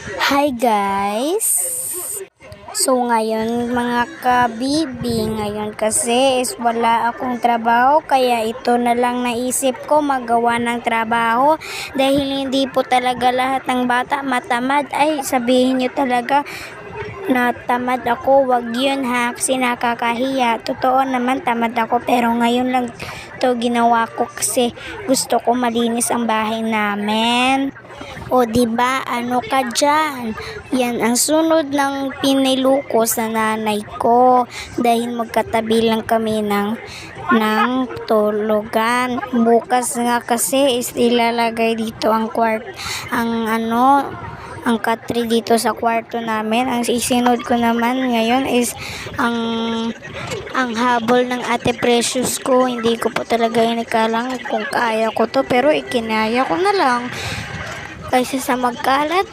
Hi guys! So ngayon mga kabibi, ngayon kasi is wala akong trabaho kaya ito na lang naisip ko magawa ng trabaho dahil hindi po talaga lahat ng bata matamad. Ay sabihin nyo talaga na tamad ako, wag yun ha, kasi nakakahiya. Totoo naman tamad ako pero ngayon lang to ginawa ko kasi gusto ko malinis ang bahay namin. O diba, ano ka dyan? Yan ang sunod ng pinilo ko sa nanay ko dahil magkatabi lang kami ng tulugan. Bukas nga kasi is ilalagay dito ang katri dito sa kwarto namin. Ang isinod ko naman ngayon is ang habol ng Ate Precious ko. Hindi ko po talaga inikalang kung kaya ko to pero ikinaya ko na lang. Kaysa sa magkalat,